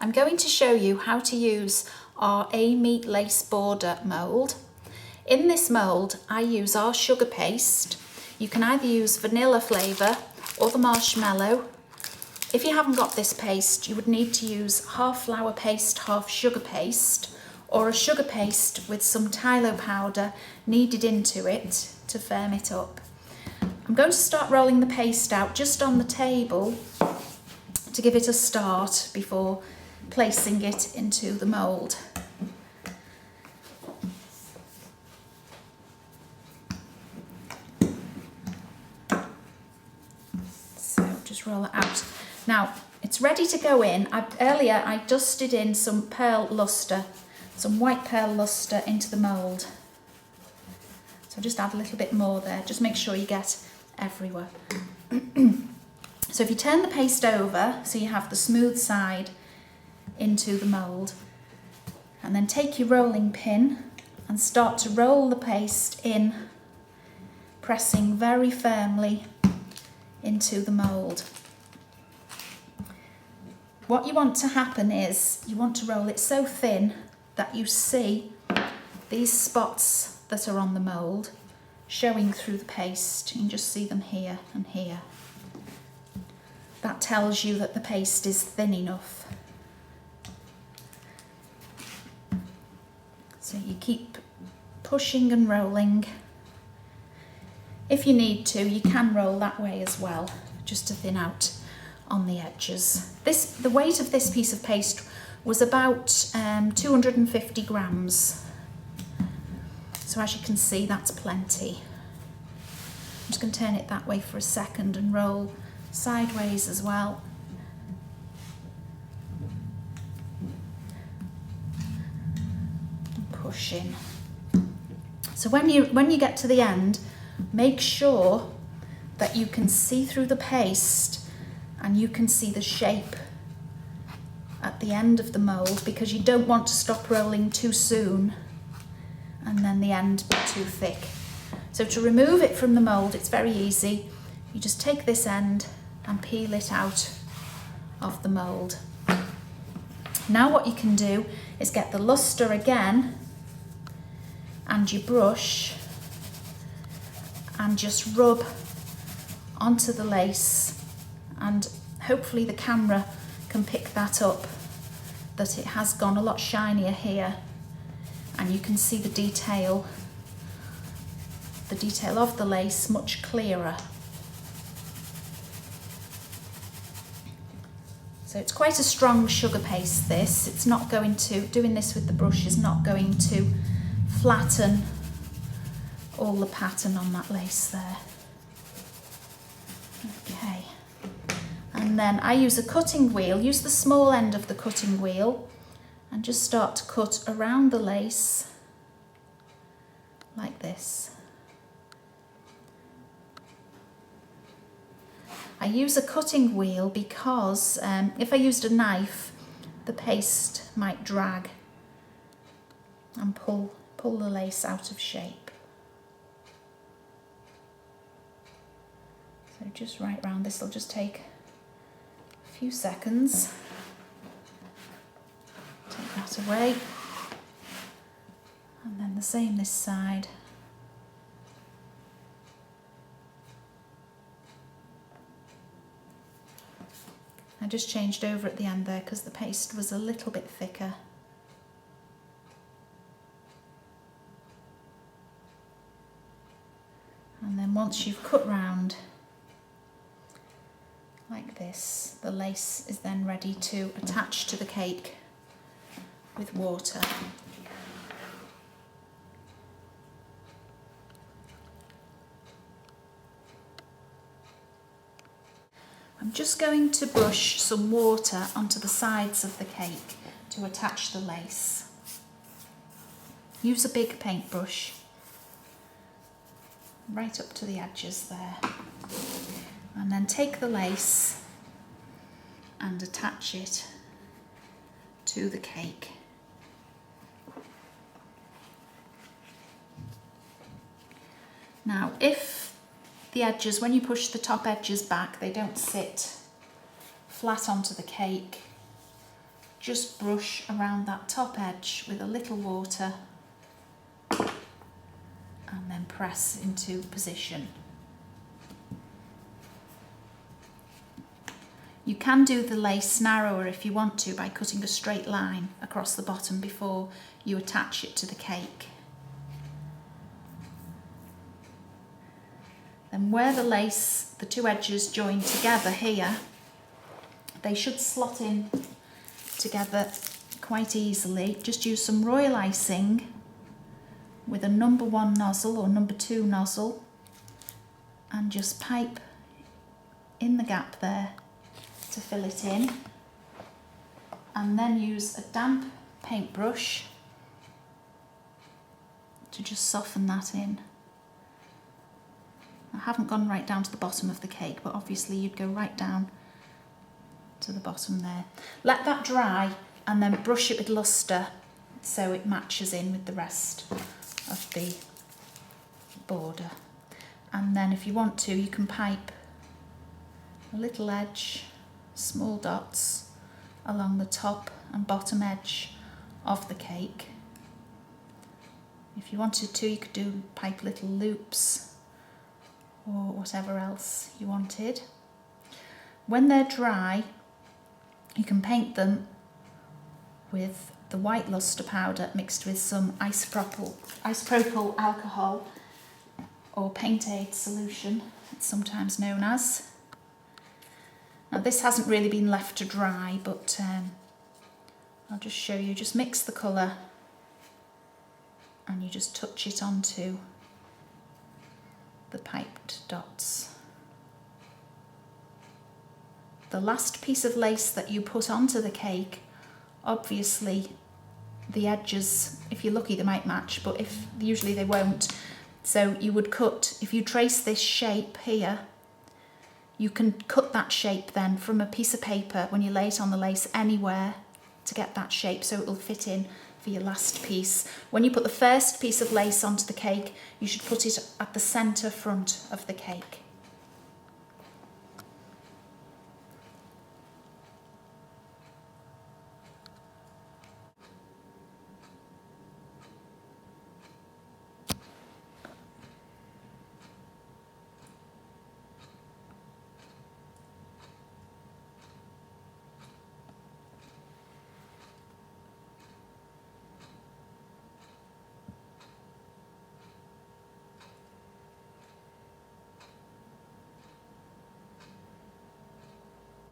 I'm going to show you how to use our Amy lace border mould. In this mould I use our sugar paste. You can either use vanilla flavour or the marshmallow. If you haven't got this paste, you would need to use half flour paste, half sugar paste, or a sugar paste with some Tylo powder kneaded into it to firm it up. I'm going to start rolling the paste out just on the table to give it a start before placing it into the mould. So just roll it out. Now it's ready to go in. Earlier I dusted in some pearl luster, some white pearl luster into the mould. So just add a little bit more there, just make sure you get everywhere. So if you turn the paste over so you have the smooth side into the mould, and then take your rolling pin and start to roll the paste in, pressing very firmly into the mould. What you want to happen is you want to roll it so thin that you see these spots that are on the mould showing through the paste. You can just see them here and here. That tells you that the paste is thin enough. So you keep pushing and rolling. If you need to, you can roll that way as well, just to thin out on the edges. The weight of this piece of paste was about 250 grams. So as you can see, that's plenty. I'm just going to turn it that way for a second and roll sideways as well. And push in. So when you get to the end, make sure that you can see through the paste and you can see the shape at the end of the mould, because you don't want to stop rolling too soon and then the end be too thick. So to remove it from the mould, it's very easy. You just take this end and peel it out of the mould. Now what you can do is get the luster again and your brush and just rub onto the lace, and hopefully the camera can pick that up, that it has gone a lot shinier here, and you can see the detail of the lace much clearer. So it's quite a strong sugar paste, this. It's not going to, doing this with the brush is not going to flatten all the pattern on that lace there. Okay. And then I use a cutting wheel, use the small end of the cutting wheel and just start to cut around the lace like this. I use a cutting wheel because if I used a knife, the paste might drag and pull the lace out of shape. So just right round this will just take a few seconds. Take that away. And then the same this side. I just changed over at the end there because the paste was a little bit thicker. And then once you've cut round like this, the lace is then ready to attach to the cake with water. I'm just going to brush some water onto the sides of the cake to attach the lace. Use a big paintbrush right up to the edges there, and then take the lace and attach it to the cake. Now if the edges, when you push the top edges back, they don't sit flat onto the cake, just brush around that top edge with a little water and then press into position. You can do the lace narrower if you want to by cutting a straight line across the bottom before you attach it to the cake. Then where the lace, the two edges join together here, they should slot in together quite easily. Just use some royal icing with a number 1 nozzle or number 2 nozzle and just pipe in the gap there to fill it in, and then use a damp paintbrush to just soften that in. I haven't gone right down to the bottom of the cake, but obviously you'd go right down to the bottom there. Let that dry and then brush it with luster so it matches in with the rest of the border. And then if you want to, you can pipe a little edge, small dots along the top and bottom edge of the cake. If you wanted to, you could pipe little loops or whatever else you wanted. When they're dry, you can paint them with the white luster powder mixed with some isopropyl alcohol or paint aid solution, it's sometimes known as. Now this hasn't really been left to dry, but I'll just show you. Just mix the colour and you just touch it onto the piped dots. The last piece of lace that you put onto the cake, obviously the edges, if you're lucky they might match, but usually they won't. So you would cut, if you trace this shape here, you can cut that shape then from a piece of paper when you lay it on the lace anywhere to get that shape so it'll fit in for your last piece. When you put the first piece of lace onto the cake, you should put it at the centre front of the cake.